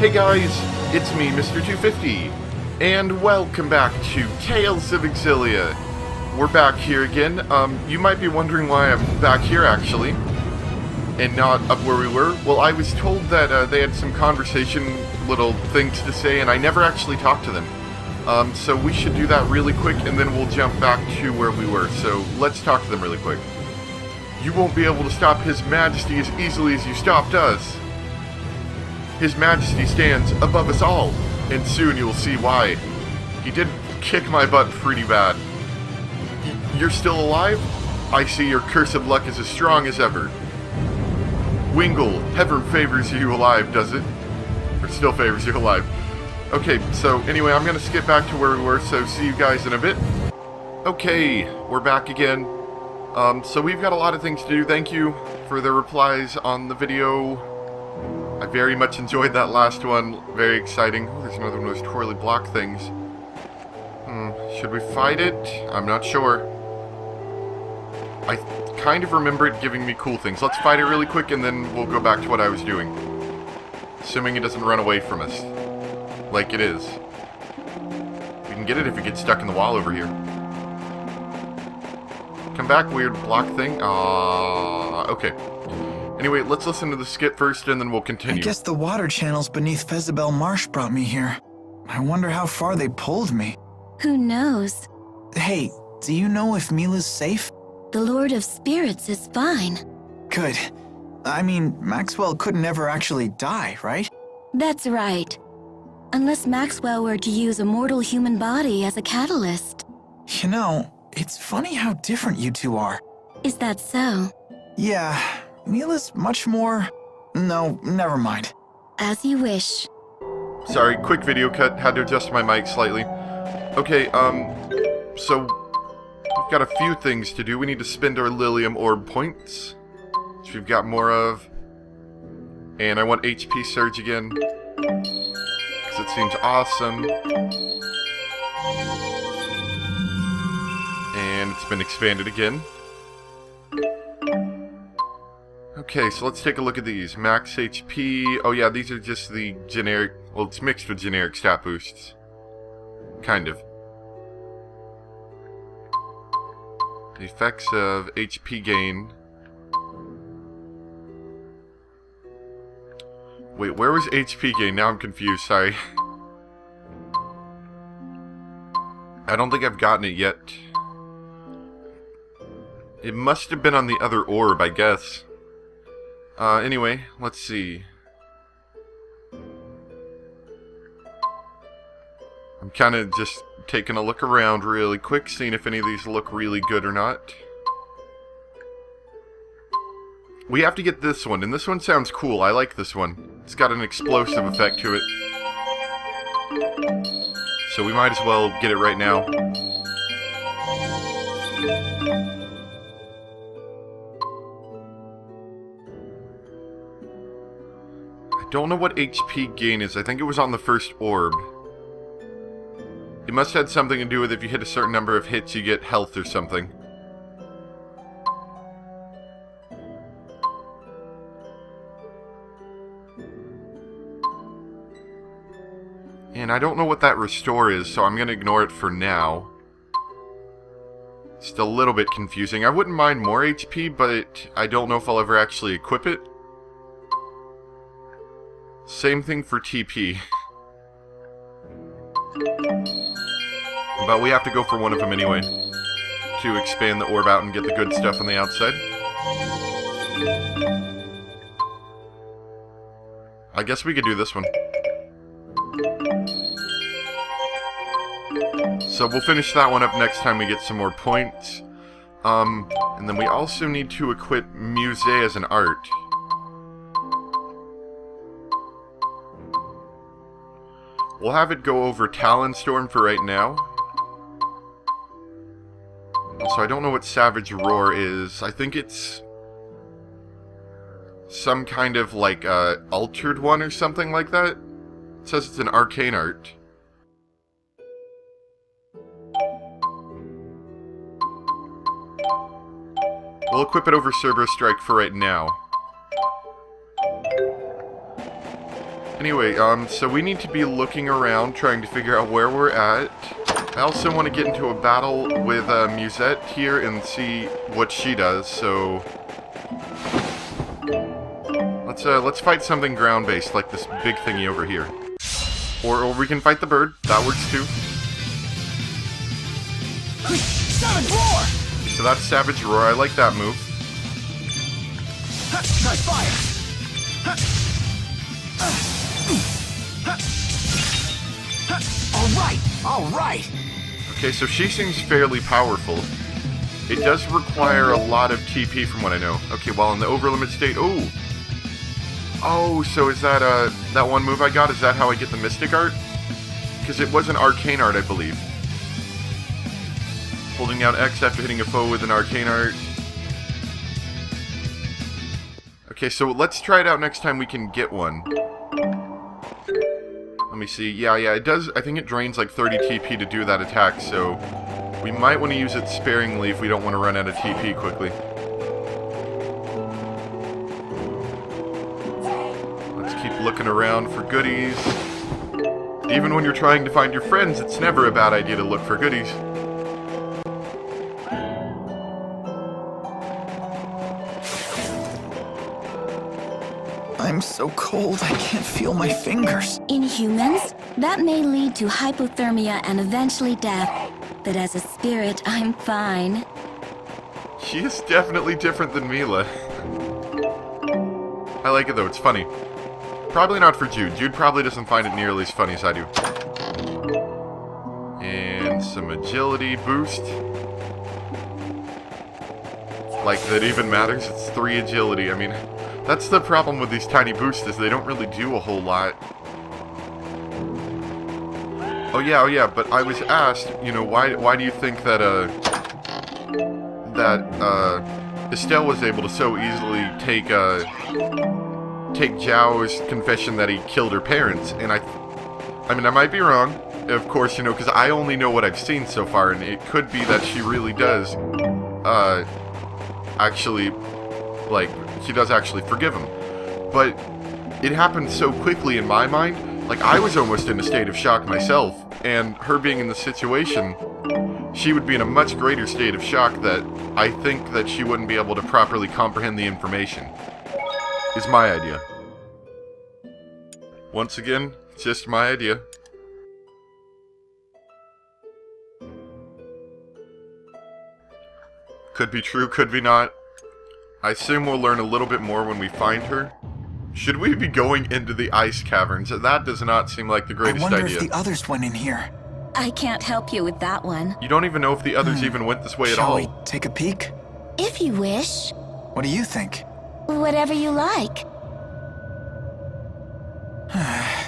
Hey guys, it's me, Mr. 250, and welcome back to Tales of Xillia. We're back here again. You might be wondering why I'm back here, actually, and not up where we were. Well, I was told that they had some conversation, little things to say, and I never actually talked to them. So we should do that really quick, and then we'll jump back to where we were. So let's talk to them really quick. You won't be able to stop His Majesty as easily as you stopped us. His Majesty stands above us all, and soon you'll see why. He did kick my butt pretty bad. You're still alive? I see your cursed luck is as strong as ever. Wingle, heaven favors you alive, does it? Or still favors you alive. Okay, so anyway, I'm going to skip back to where we were, so see you guys in a bit. Okay, we're back again. So we've got a lot of things to do. Thank you for the replies on the video. I very much enjoyed that last one. Very exciting. Oh, there's another one of those twirly block things. Should we fight it? I'm not sure. I kind of remember it giving me cool things. Let's fight it really quick and then we'll go back to what I was doing. Assuming it doesn't run away from us. Like it is. We can get it if it gets stuck in the wall over here. Come back, weird block thing. Okay. Anyway, let's listen to the skit first, and then we'll continue. I guess the water channels beneath Fezabel Marsh brought me here. I wonder how far they pulled me. Who knows? Hey, do you know if Mila's safe? The Lord of Spirits is fine. Good. I mean, Maxwell couldn't ever actually die, right? That's right. Unless Maxwell were to use a mortal human body as a catalyst. You know, it's funny how different you two are. Is that so? Yeah. Mila's much more... No, never mind. As you wish. Sorry, quick video cut. Had to adjust my mic slightly. Okay, so we've got a few things to do. We need to spend our Lilium Orb points, which we've got more of. And I want HP Surge again, because it seems awesome. And it's been expanded again. Okay, so let's take a look at these. Max HP. Oh yeah, these are just the generic... Well, it's mixed with generic stat boosts. Kind of. The effects of HP gain. Wait, where was HP gain? Now I'm confused, sorry. I don't think I've gotten it yet. It must have been on the other orb, I guess. Anyway, let's see. I'm kind of just taking a look around really quick, seeing if any of these look really good or not. We have to get this one, and this one sounds cool. I like this one. It's got an explosive effect to it. So we might as well get it right now. Don't know what HP gain is. I think it was on the first orb. It must have had something to do with if you hit a certain number of hits, you get health or something. And I don't know what that restore is, so I'm going to ignore it for now. It's a little bit confusing. I wouldn't mind more HP, but I don't know if I'll ever actually equip it. Same thing for TP. But we have to go for one of them anyway, to expand the orb out and get the good stuff on the outside. I guess we could do this one. So we'll finish that one up next time we get some more points. And then we also need to equip Muse as an art. We'll have it go over Talonstorm for right now. Also, I don't know what Savage Roar is. I think it's some kind of, like, altered one or something like that. It says it's an arcane art. We'll equip it over Cerberus Strike for right now. Anyway, so we need to be looking around, trying to figure out where we're at. I also want to get into a battle with Musette here and see what she does, so... Let's fight something ground-based, like this big thingy over here. Or we can fight the bird. That works too. Savage roar! So that's Savage Roar. I like that move. Try fire! Alright! Okay, so she seems fairly powerful. It does require a lot of TP from what I know. Okay, while in the overlimit state... Oh, so is that that one move I got? Is that how I get the Mystic Art? Because it was an Arcane Art, I believe. Holding down X after hitting a foe with an Arcane Art. Okay, so let's try it out next time we can get one. Let me see. Yeah, it does. I think it drains like 30 TP to do that attack, so we might want to use it sparingly if we don't want to run out of TP quickly. Keep looking around for goodies. Even when you're trying to find your friends, it's never a bad idea to look for goodies. I'm so cold, I can't feel my fingers. In humans, that may lead to hypothermia and eventually death. But as a spirit, I'm fine. She is definitely different than Mila. I like it though, it's funny. Probably not for Jude. Jude probably doesn't find it nearly as funny as I do. And some agility boost. Like that even matters. It's 3 agility. I mean, that's the problem with these tiny boosts is they don't really do a whole lot. Oh yeah, but I was asked, you know, why do you think that Estelle was able to so easily take Zhao's confession that he killed her parents, and I mean, I might be wrong, of course, you know, because I only know what I've seen so far, and it could be that she really does, actually, like, she does actually forgive him, but it happened so quickly in my mind, like, I was almost in a state of shock myself, and her being in the situation, she would be in a much greater state of shock that I think that she wouldn't be able to properly comprehend the information. Is my idea. Once again, it's just my idea. Could be true, could be not. I assume we'll learn a little bit more when we find her. Should we be going into the ice caverns? That does not seem like the greatest idea. I wonder if the others went in here. I can't help you with that one. You don't even know if the others even went this way at all. Shall we take a peek? If you wish. What do you think? Whatever you like.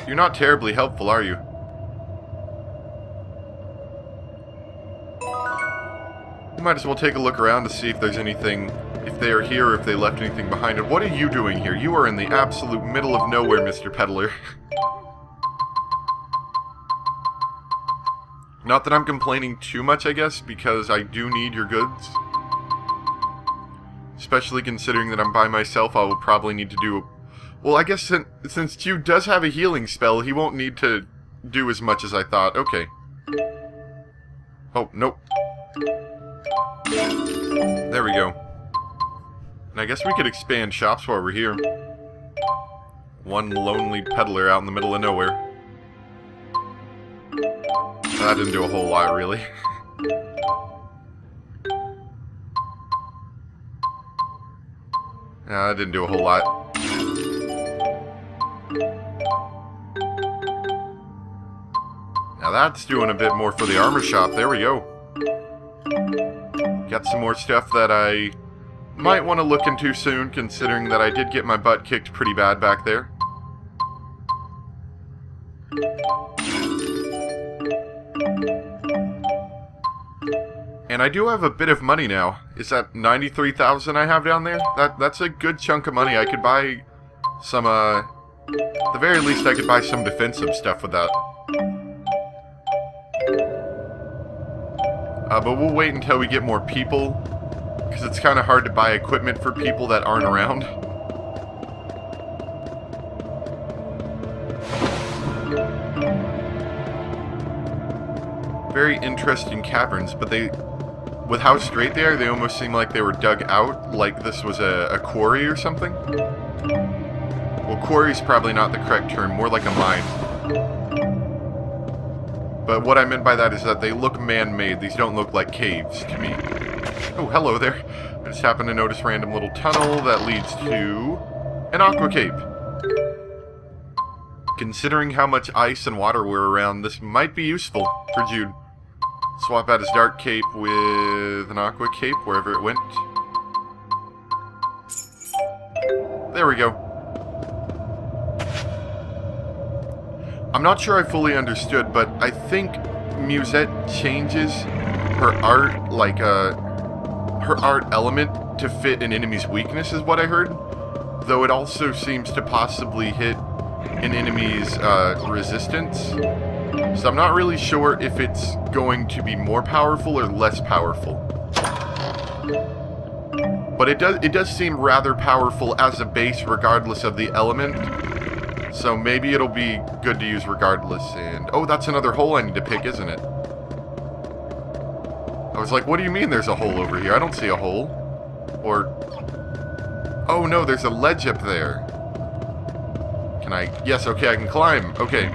You're not terribly helpful, are you? You might as well take a look around to see if there's anything, if they are here or if they left anything behind. And what are you doing here? You are in the absolute middle of nowhere, Mr. Peddler. Not that I'm complaining too much, I guess, because I do need your goods. Especially considering that I'm by myself, I will probably need to do... Well, I guess since Jude does have a healing spell, he won't need to do as much as I thought. Okay. Oh, nope. There we go. And I guess we could expand shops while we're here. One lonely peddler out in the middle of nowhere. That didn't do a whole lot, really. That didn't do a whole lot. Now that's doing a bit more for the armor shop. There we go. Got some more stuff that I might want to look into soon, considering that I did get my butt kicked pretty bad back there. And I do have a bit of money now. Is that 93,000 I have down there? That's a good chunk of money. I could buy some, at the very least I could buy some defensive stuff with that. But we'll wait until we get more people, because it's kind of hard to buy equipment for people that aren't around. Very interesting caverns, but with how straight they are, they almost seem like they were dug out, like this was a quarry or something. Well, quarry's probably not the correct term, more like a mine. But what I meant by that is that they look man-made. These don't look like caves to me. Oh, hello there. I just happened to notice a random little tunnel that leads to an aqua cave. Considering how much ice and water were around, this might be useful for Jude. Swap out his dark cape with an aqua cape wherever it went. There we go. I'm not sure I fully understood, but I think Musette changes her art, like, her art element to fit an enemy's weakness is what I heard. Though it also seems to possibly hit an enemy's resistance. So I'm not really sure if it's going to be more powerful or less powerful. But it does seem rather powerful as a base regardless of the element. So maybe it'll be good to use regardless. And oh, that's another hole I need to pick, isn't it? I was like, what do you mean there's a hole over here? I don't see a hole. Or... oh no, there's a ledge up there. Can I... yes, okay, I can climb. Okay.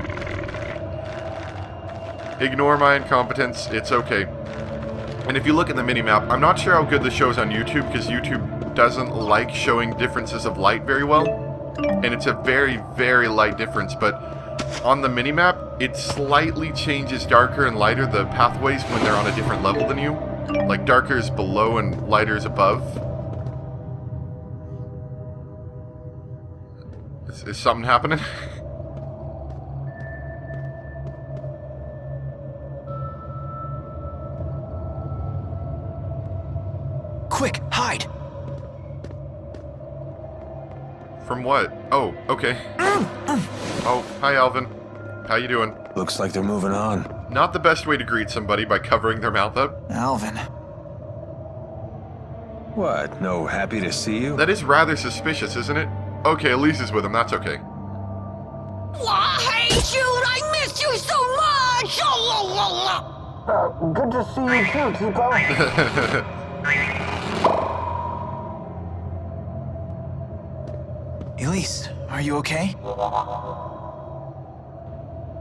Ignore my incompetence. It's okay. And if you look at the minimap, I'm not sure how good the show's on YouTube, because YouTube doesn't like showing differences of light very well. And it's a very, very light difference, but on the minimap, it slightly changes darker and lighter the pathways when they're on a different level than you. Like, darker is below and lighter is above. Is something happening? Quick, hide! From what? Oh, okay. Oh, hi Alvin. How you doing? Looks like they're moving on. Not the best way to greet somebody by covering their mouth up. Alvin. What? No happy to see you? That is rather suspicious, isn't it? Okay, Elise is with him, that's okay. Hey, Jude, I missed you so much! Good to see you too, Tipo. Elise, are you okay?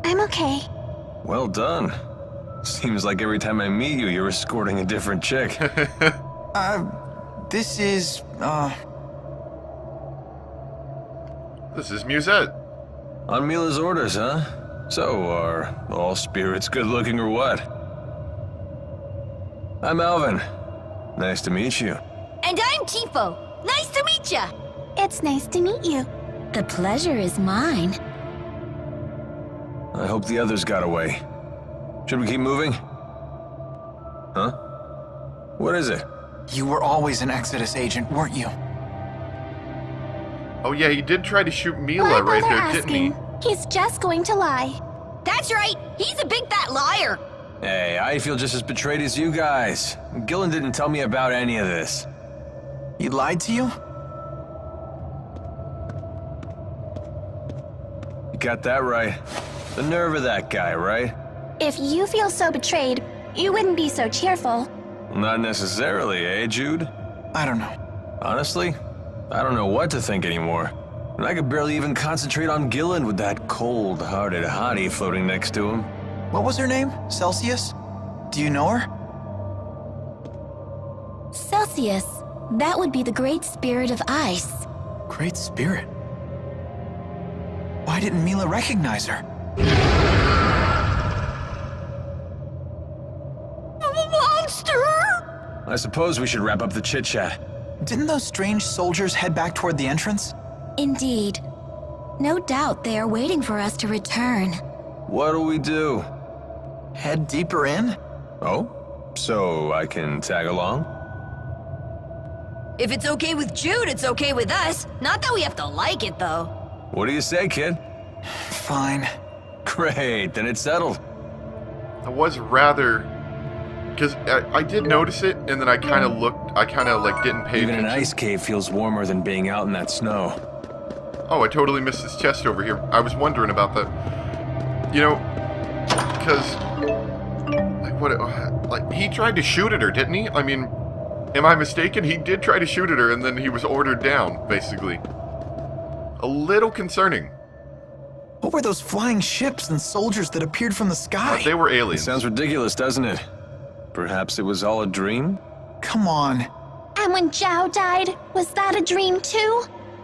I'm okay. Well done. Seems like every time I meet you, you're escorting a different chick. This is, This is Musette. On Mila's orders, huh? So, are all spirits good looking or what? I'm Alvin. Nice to meet you. And I'm Tipo. Nice to meet ya! It's nice to meet you. The pleasure is mine. I hope the others got away. Should we keep moving? Huh? What is it? you were always an Exodus agent, weren't you? Oh yeah, he did try to shoot Mila Why right bother there, didn't he? asking? He's just going to lie. That's right, he's a big fat liar. Hey, I feel just as betrayed as you guys. Gillen didn't tell me about any of this. He lied to you? You got that right. The nerve of that guy, right? If you feel so betrayed, you wouldn't be so cheerful. Not necessarily, eh, Jude? I don't know. Honestly, I don't know what to think anymore. And I could barely even concentrate on Gillen with that cold-hearted hottie floating next to him. What was her name? Celsius? Do you know her? Celsius, that would be the great spirit of ice. Great Spirit. Why didn't Mila recognize her? Monster! I suppose we should wrap up the chit-chat. Didn't those strange soldiers head back toward the entrance? Indeed. No doubt they are waiting for us to return. What do we do? Head deeper in? Oh? So I can tag along? If it's okay with Jude, it's okay with us. Not that we have to like it, though. What do you say, kid? Fine. Great, then it's settled. I was rather... Because I did notice it, and then I kind of looked... I kind of, like, didn't pay Even an attention. ice cave feels warmer than being out in that snow. Oh, I totally missed his chest over here. I was wondering about that. You know, because like he tried to shoot at her, didn't he? I mean, am I mistaken? He did try to shoot at her, and then he was ordered down, basically. A little concerning. What were those flying ships and soldiers that appeared from the sky? They were It aliens. sounds ridiculous, doesn't it? Perhaps it was all a dream? Come on. And when Zhao died, was that a dream too?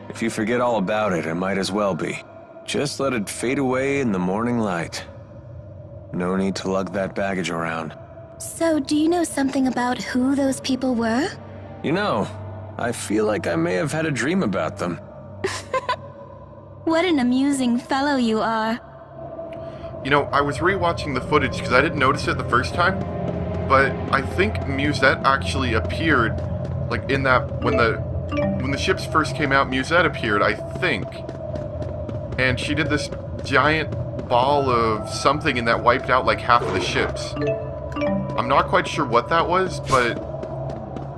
If you forget all about it, it might as well be. Just let it fade away in the morning light. No need to lug that baggage around. So, do you know something about who those people were? You know, I feel like I may have had a dream about them. What an amusing fellow you are. You know, I was rewatching the footage because I didn't notice it the first time, but I think Musette actually appeared, like in that when the ships first came out. Musette appeared, I think, and she did this giant ball of something, and that wiped out like half of the ships. I'm not quite sure what that was, but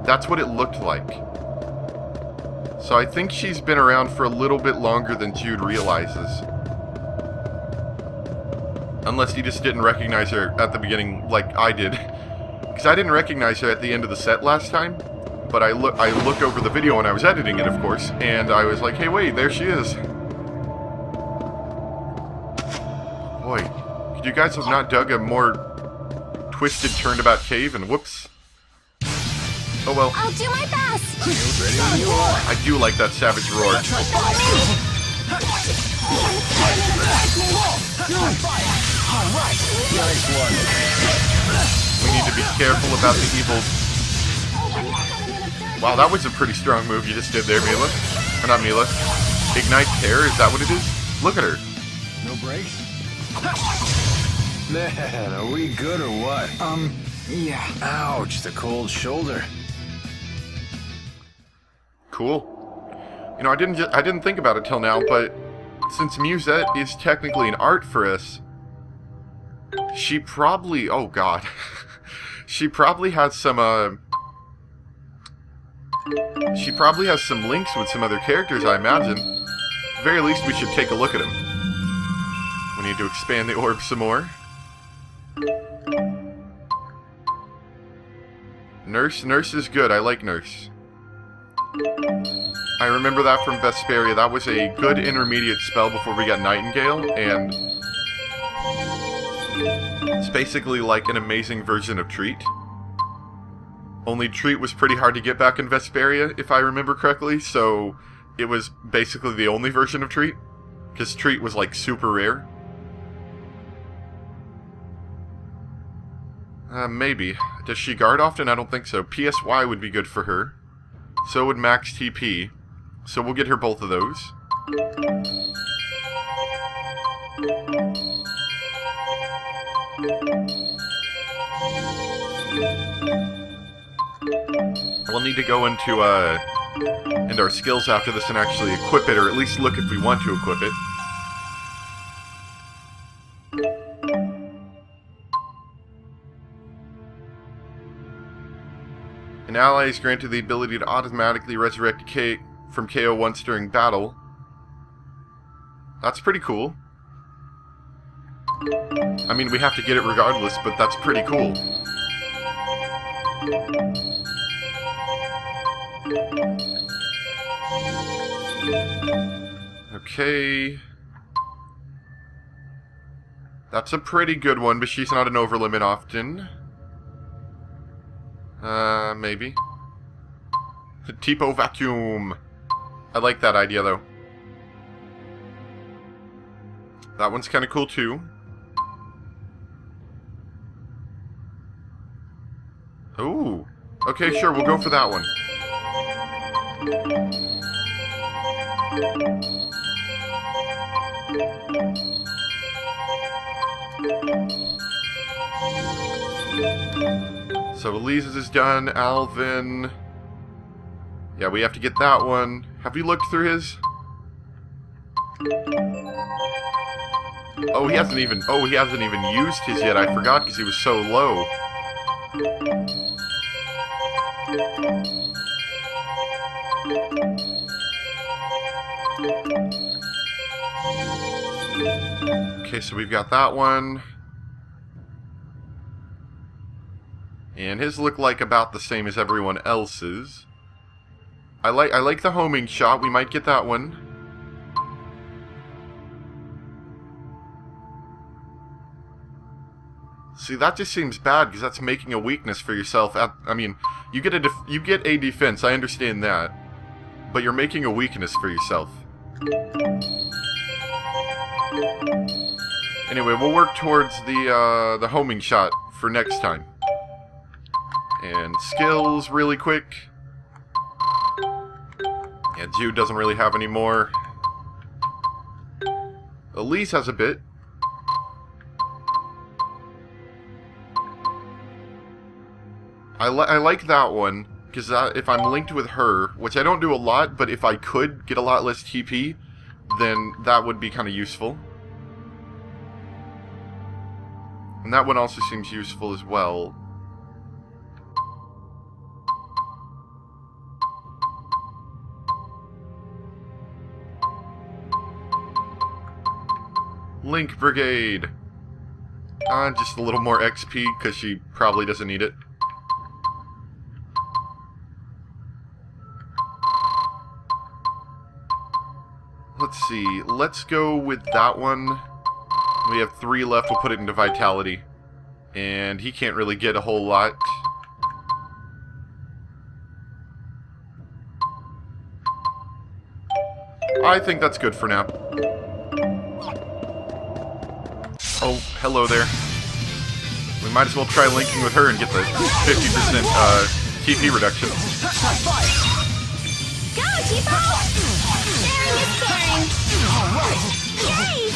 that's what it looked like. So I think she's been around for a little bit longer than Jude realizes. Unless he just didn't recognize her at the beginning like I did. Because I didn't recognize her at the end of the set last time. But I looked over the video when I was editing it, of course, and I was like, hey, wait, there she is. Boy, could you guys have not dug a more twisted, turnabout cave, and whoops. Oh well. I'll do my best! I do like that savage roar. We need to be careful about the evil. Wow, that was a pretty strong move you just did there, Mila. Or not Mila. Ignite Terror, is that what it is? Look at her. No brakes? Man, are we good or what? Yeah. Ouch, the cold shoulder. Cool. You know, I didn't think about it till now, but since Musette is technically an art for us, she probably, oh god, she probably has some she probably has some links with some other characters, I imagine. At the very least, we should take a look at them. We need to expand the orb some more. Nurse is good. I like Nurse. I remember that from Vesperia. That was a good intermediate spell before we got Nightingale, and it's basically like an amazing version of Treat. Only Treat was pretty hard to get back in Vesperia, if I remember correctly, so it was basically the only version of Treat, because Treat was like super rare. Maybe. Does she guard often? I don't think so. PSY would be good for her. So would Max TP. So we'll get her both of those. We'll need to go into our skills after this and actually equip it, or at least look if we want to equip it. An ally is granted the ability to automatically resurrect K from KO once during battle. That's pretty cool. I mean, we have to get it regardless, but that's pretty cool. Okay. That's a pretty good one, but she's not an overlimit often. Maybe. Tipo Vacuum. I like that idea, though. That one's kind of cool, too. Ooh. Okay, sure, we'll go for that one. So Elise's is done. Alvin. Yeah, we have to get that one. Have you looked through his? Oh, he hasn't even used his yet. I forgot because he was so low. Okay, so we've got that one. And his look like about the same as everyone else's. I like the homing shot. We might get that one. See, that just seems bad because that's making a weakness for yourself. I mean, you get a defense. I understand that, but you're making a weakness for yourself. Anyway, we'll work towards the homing shot for next time. And skills, really quick. Yeah, Jude doesn't really have any more. Elise has a bit. I like that one, because if I'm linked with her, which I don't do a lot, but if I could get a lot less TP, then that would be kind of useful. And that one also seems useful as well. Link Brigade. Just a little more XP, because she probably doesn't need it. Let's see, let's go with that one. We have 3 left, we'll put it into Vitality. And he can't really get a whole lot. I think that's good for now. Oh, hello there. We might as well try linking with her and get the 50% TP reduction. Go, Chipo! Sharing is caring. Yay!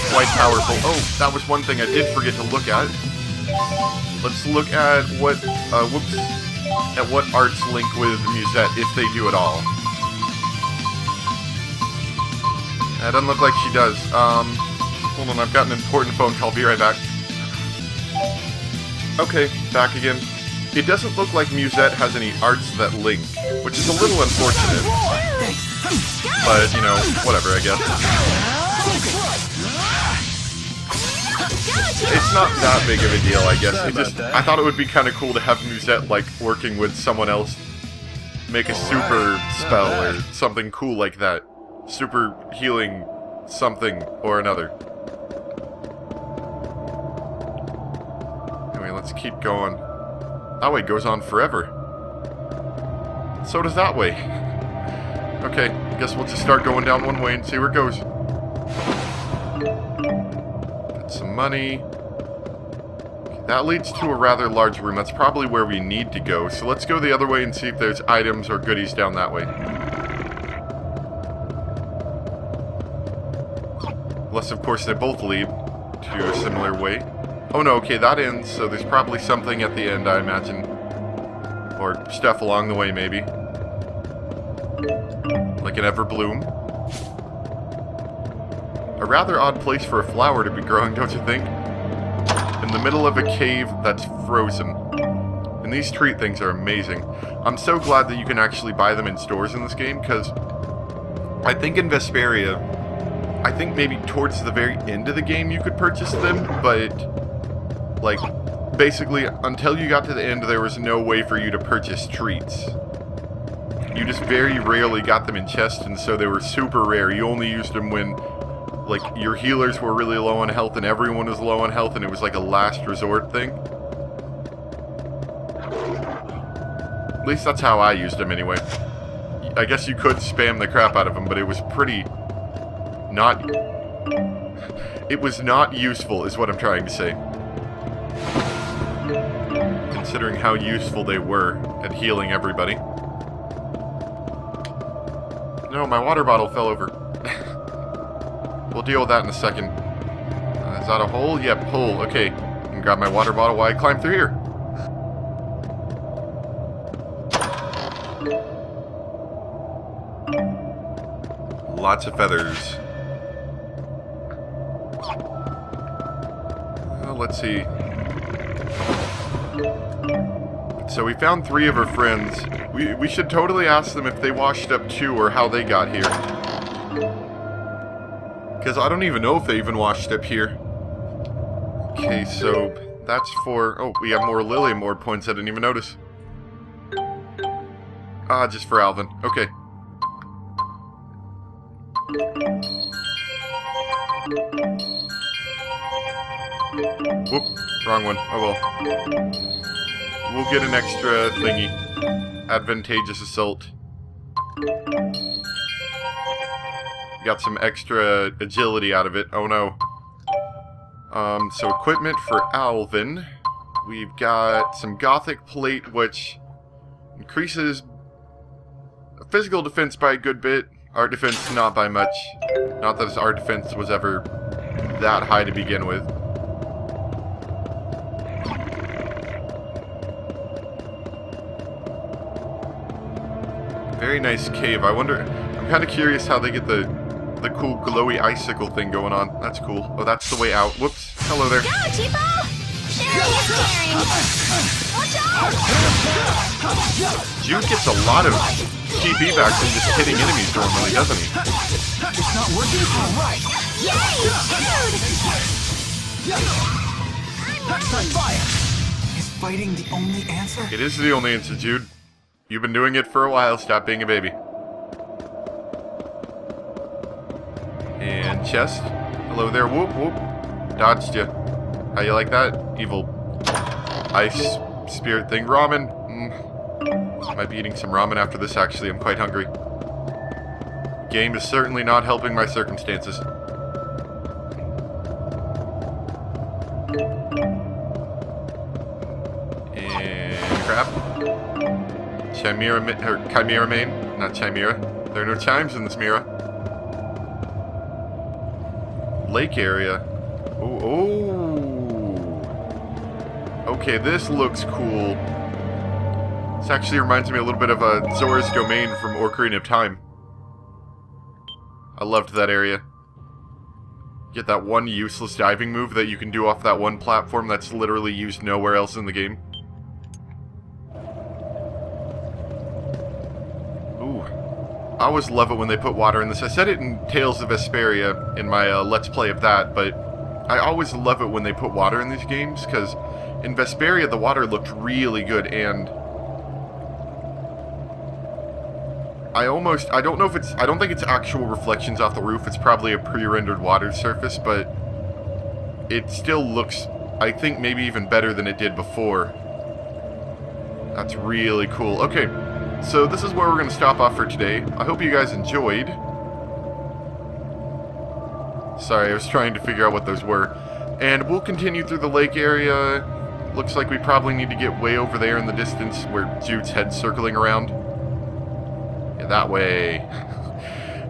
Quite powerful. Oh, that was one thing I did forget to look at. Let's look at what, at what arts link with Musette, if they do at all. That doesn't look like she does. Hold on, I've got an important phone call. Be right back. Okay, back again. It doesn't look like Musette has any arts that link, which is a little unfortunate. But, you know, whatever, I guess. It's not that big of a deal, I guess. I thought it would be kind of cool to have Musette, like, working with someone else. Make a super spell or something cool like that. Super healing something or another. Anyway, let's keep going. That way goes on forever. So does that way. Okay, I guess we'll just start going down one way and see where it goes. Get some money. Okay, that leads to a rather large room. That's probably where we need to go. So let's go the other way and see if there's items or goodies down that way. Unless, of course, they both lead to a similar way. Oh no, okay, that ends, so there's probably something at the end, I imagine. Or stuff along the way, maybe. Like an Everbloom. A rather odd place for a flower to be growing, don't you think? In the middle of a cave that's frozen. And these treat things are amazing. I'm so glad that you can actually buy them in stores in this game, because I think in Vesperia, I think maybe towards the very end of the game you could purchase them, but, like, basically, until you got to the end, there was no way for you to purchase treats. You just very rarely got them in chests, and so they were super rare. You only used them when, like, your healers were really low on health and everyone was low on health, and it was like a last resort thing. At least that's how I used them anyway. I guess you could spam the crap out of them, but it was pretty... not... It was not useful, is what I'm trying to say. Considering how useful they were at healing everybody. No, my water bottle fell over. We'll deal with that in a second. Is that a hole? Yep, hole. Okay. I can grab my water bottle while I climb through here. Lots of feathers. Let's see. So we found 3 of her friends. We should totally ask them if they washed up too or how they got here. Because I don't even know if they even washed up here. Okay, so that's for... Oh, we have more Lilium Orb points I didn't even notice. Ah, just for Alvin. Okay. Whoop, wrong one. Oh well. We'll get an extra thingy. Advantageous Assault. Got some extra agility out of it. Oh no. So equipment for Alvin. We've got some Gothic Plate, which increases physical defense by a good bit. Art defense, not by much. Not that his art defense was ever that high to begin with. Very nice cave. I wonder... I'm kind of curious how they get the cool glowy icicle thing going on. That's cool. Oh, that's the way out. Whoops. Hello there. Go, Cheapo! Sharing is caring! Watch out! Jude gets a lot of TP back from just hitting enemies normally, doesn't he? It's not working? Alright. Yay, dude! Touch fire! Is fighting the only answer? It is the only answer, Jude. You've been doing it for a while. Stop being a baby. And chest. Hello there. Whoop, whoop. Dodged you. How you like that? Evil ice spirit thing. Ramen. Might be eating some ramen after this, actually. I'm quite hungry. Game is certainly not helping my circumstances. And crap. Chimera main. Not Chimera. There are no chimes in this mirror. Lake area. Oh. Okay, this looks cool. This actually reminds me a little bit of Zora's Domain from Ocarina of Time. I loved that area. Get that one useless diving move that you can do off that one platform that's literally used nowhere else in the game. Ooh. I always love it when they put water in this. I said it in Tales of Vesperia in my Let's Play of that, but I always love it when they put water in these games, because in Vesperia the water looked really good, and I don't think it's actual reflections off the roof. It's probably a pre-rendered water surface, but it still looks, I think, maybe even better than it did before. That's really cool. Okay, so this is where we're going to stop off for today. I hope you guys enjoyed. Sorry, I was trying to figure out what those were. And we'll continue through the lake area. Looks like we probably need to get way over there in the distance where Jude's head's circling around. Yeah, that way.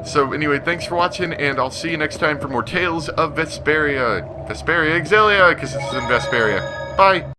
So anyway, thanks for watching, and I'll see you next time for more Tales of Vesperia. Vesperia Xillia, because this is in Vesperia. Bye!